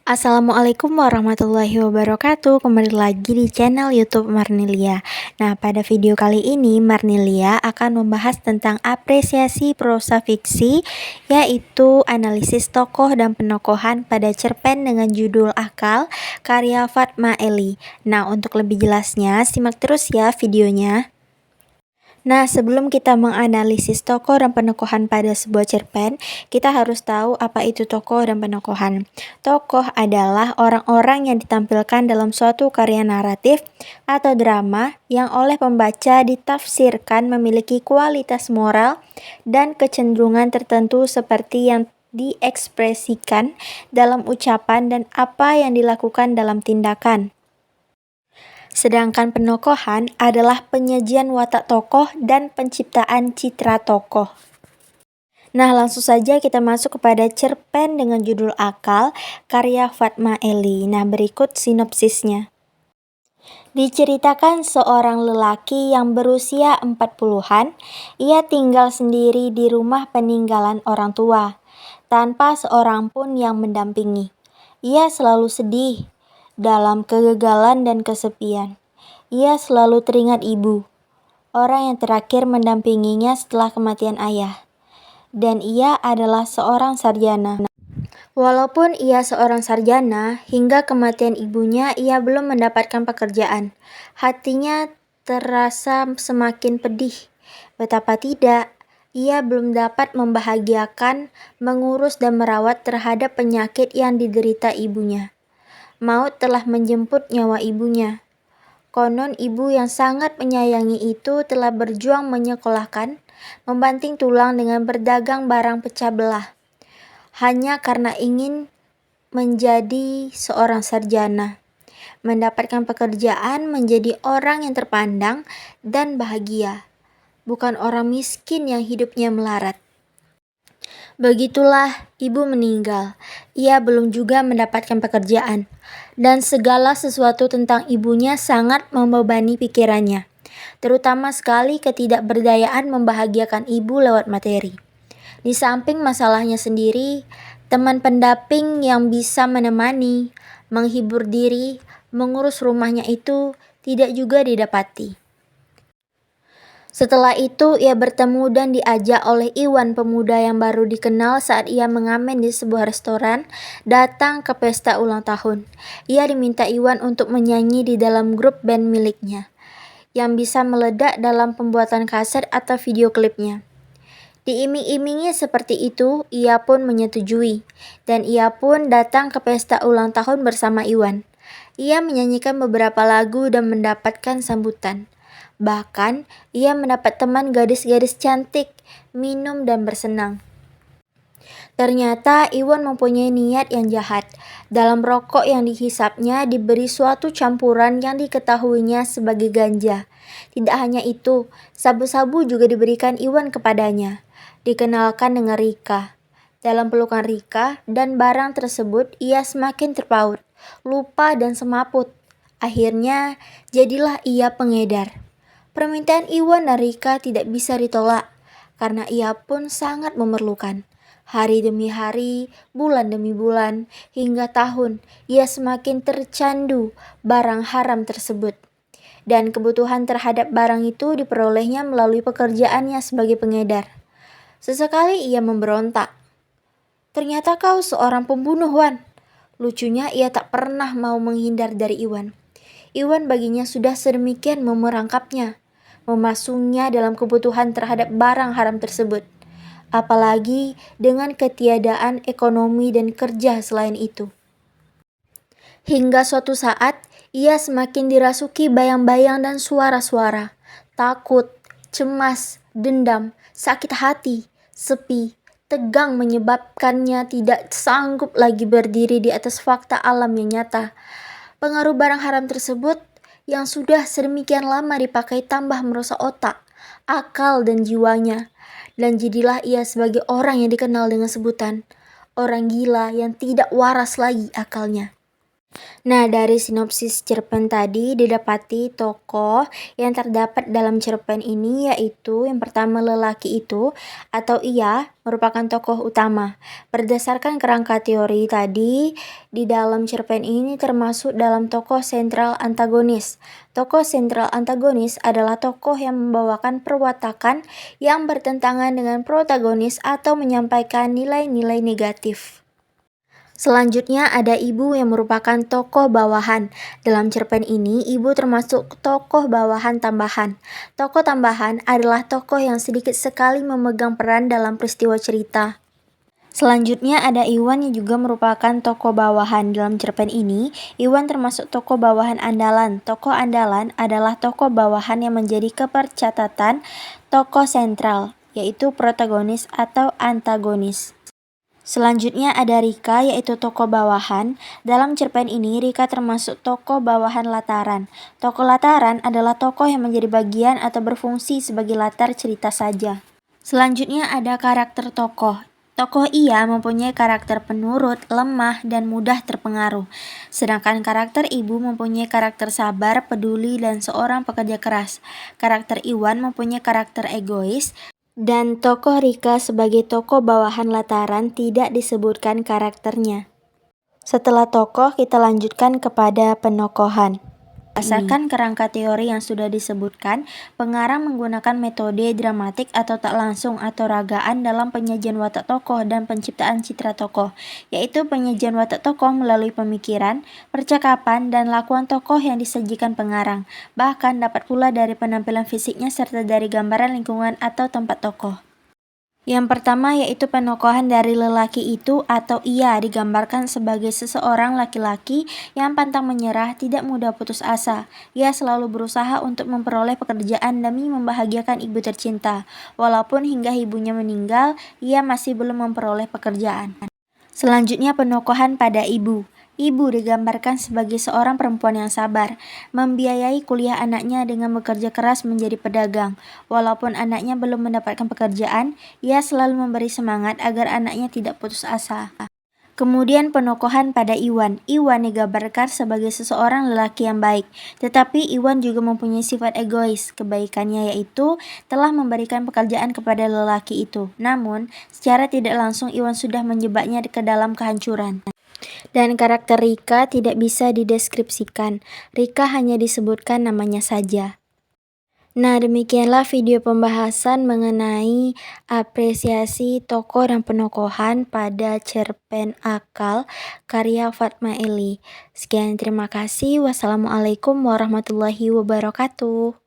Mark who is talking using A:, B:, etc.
A: Assalamualaikum warahmatullahi wabarakatuh. Kembali lagi di channel YouTube Marnilia. Nah, pada video kali ini Marnilia akan membahas tentang apresiasi prosa fiksi, yaitu analisis tokoh dan penokohan pada cerpen dengan judul Akal, karya Fatma Eli. Nah, untuk lebih jelasnya, simak terus ya videonya. Nah, sebelum kita menganalisis tokoh dan penokohan pada sebuah cerpen, kita harus tahu apa itu tokoh dan penokohan. Tokoh adalah orang-orang yang ditampilkan dalam suatu karya naratif atau drama yang oleh pembaca ditafsirkan memiliki kualitas moral dan kecenderungan tertentu seperti yang diekspresikan dalam ucapan dan apa yang dilakukan dalam tindakan. Sedangkan penokohan adalah penyajian watak tokoh dan penciptaan citra tokoh. Nah, langsung saja kita masuk kepada cerpen dengan judul Akal, karya Fatma Eli. Nah, berikut sinopsisnya. Diceritakan seorang lelaki yang berusia 40-an, ia tinggal sendiri di rumah peninggalan orang tua, tanpa seorang pun yang mendampingi. Ia selalu sedih dalam kegagalan dan kesepian. Ia selalu teringat ibu, orang yang terakhir mendampinginya setelah kematian ayah. Dan ia adalah seorang sarjana. Walaupun ia seorang sarjana, hingga kematian ibunya ia belum mendapatkan pekerjaan. Hatinya terasa semakin pedih. Betapa tidak, ia belum dapat membahagiakan, mengurus dan merawat terhadap penyakit yang diderita ibunya. Maut telah menjemput nyawa ibunya. Konon ibu yang sangat menyayangi itu telah berjuang menyekolahkan, membanting tulang dengan berdagang barang pecah belah, hanya karena ingin menjadi seorang sarjana, mendapatkan pekerjaan, menjadi orang yang terpandang dan bahagia, bukan orang miskin yang hidupnya melarat. Begitulah ibu meninggal. Ia belum juga mendapatkan pekerjaan, dan segala sesuatu tentang ibunya sangat membebani pikirannya, terutama sekali ketidakberdayaan membahagiakan ibu lewat materi. Di samping masalahnya sendiri, teman pendamping yang bisa menemani, menghibur diri, mengurus rumahnya itu tidak juga didapati. Setelah itu, ia bertemu dan diajak oleh Iwan, pemuda yang baru dikenal saat ia mengamen di sebuah restoran, datang ke pesta ulang tahun. Ia diminta Iwan untuk menyanyi di dalam grup band miliknya, yang bisa meledak dalam pembuatan kaset atau video klipnya. Diiming-imingi seperti itu, ia pun menyetujui, dan ia pun datang ke pesta ulang tahun bersama Iwan. Ia menyanyikan beberapa lagu dan mendapatkan sambutan. Bahkan, ia mendapat teman gadis-gadis cantik, minum dan bersenang. Ternyata Iwan mempunyai niat yang jahat. Dalam rokok yang dihisapnya diberi suatu campuran yang diketahuinya sebagai ganja. Tidak hanya itu, sabu-sabu juga diberikan Iwan kepadanya. Dikenalkan dengan Rika. Dalam pelukan Rika dan barang tersebut ia semakin terpaut, lupa dan semaput. Akhirnya, jadilah ia pengedar. Permintaan Iwan dan Rika tidak bisa ditolak, karena ia pun sangat memerlukan. Hari demi hari, bulan demi bulan, hingga tahun, ia semakin tercandu barang haram tersebut. Dan kebutuhan terhadap barang itu diperolehnya melalui pekerjaannya sebagai pengedar. Sesekali ia memberontak. "Ternyata kau seorang pembunuh, Wan." Lucunya ia tak pernah mau menghindar dari Iwan. Iwan baginya sudah sedemikian memerangkapnya, memasungnya dalam kebutuhan terhadap barang haram tersebut. Apalagi dengan ketiadaan ekonomi dan kerja selain itu. Hingga suatu saat, ia semakin dirasuki bayang-bayang dan suara-suara. Takut, cemas, dendam, sakit hati, sepi, tegang menyebabkannya tidak sanggup lagi berdiri di atas fakta alam yang nyata. Pengaruh barang haram tersebut yang sudah sedemikian lama dipakai tambah merusak otak, akal dan jiwanya. Dan jadilah ia sebagai orang yang dikenal dengan sebutan orang gila yang tidak waras lagi akalnya. Nah, dari sinopsis cerpen tadi didapati tokoh yang terdapat dalam cerpen ini yaitu yang pertama lelaki itu atau ia merupakan tokoh utama. Berdasarkan kerangka teori tadi, di dalam cerpen ini termasuk dalam tokoh sentral antagonis. Tokoh sentral antagonis adalah tokoh yang membawakan perwatakan yang bertentangan dengan protagonis atau menyampaikan nilai-nilai negatif. Selanjutnya ada ibu yang merupakan tokoh bawahan. Dalam cerpen ini, ibu termasuk tokoh bawahan tambahan. Tokoh tambahan adalah tokoh yang sedikit sekali memegang peran dalam peristiwa cerita. Selanjutnya ada Iwan yang juga merupakan tokoh bawahan. Dalam cerpen ini, Iwan termasuk tokoh bawahan andalan. Tokoh andalan adalah tokoh bawahan yang menjadi kepercatatan tokoh sentral, yaitu protagonis atau antagonis. Selanjutnya ada Rika, yaitu tokoh bawahan. Dalam cerpen ini, Rika termasuk tokoh bawahan lataran. Tokoh lataran adalah tokoh yang menjadi bagian atau berfungsi sebagai latar cerita saja. Selanjutnya ada karakter tokoh. Tokoh ia mempunyai karakter penurut, lemah, dan mudah terpengaruh. Sedangkan karakter ibu mempunyai karakter sabar, peduli, dan seorang pekerja keras. Karakter Iwan mempunyai karakter egois, dan tokoh Rika sebagai tokoh bawahan lataran tidak disebutkan karakternya. Setelah tokoh, kita lanjutkan kepada penokohan. Berdasarkan kerangka teori yang sudah disebutkan, pengarang menggunakan metode dramatik atau tak langsung atau ragaan dalam penyajian watak tokoh dan penciptaan citra tokoh, yaitu penyajian watak tokoh melalui pemikiran, percakapan, dan lakuan tokoh yang disajikan pengarang. Bahkan dapat pula dari penampilan fisiknya serta dari gambaran lingkungan atau tempat tokoh. Yang pertama yaitu penokohan dari lelaki itu atau ia digambarkan sebagai seseorang laki-laki yang pantang menyerah, tidak mudah putus asa. Ia selalu berusaha untuk memperoleh pekerjaan demi membahagiakan ibu tercinta. Walaupun hingga ibunya meninggal, ia masih belum memperoleh pekerjaan. Selanjutnya penokohan pada ibu. Ibu digambarkan sebagai seorang perempuan yang sabar, membiayai kuliah anaknya dengan bekerja keras menjadi pedagang. Walaupun anaknya belum mendapatkan pekerjaan, ia selalu memberi semangat agar anaknya tidak putus asa. Kemudian penokohan pada Iwan. Iwan digambarkan sebagai seseorang lelaki yang baik, tetapi Iwan juga mempunyai sifat egois. Kebaikannya yaitu telah memberikan pekerjaan kepada lelaki itu. Namun, secara tidak langsung Iwan sudah menjebaknya ke dalam kehancuran. Dan karakter Rika tidak bisa dideskripsikan. Rika hanya disebutkan namanya saja. Nah, demikianlah video pembahasan mengenai apresiasi tokoh dan penokohan pada cerpen Akal karya Fatma Eli. Sekian, terima kasih. Wassalamualaikum warahmatullahi wabarakatuh.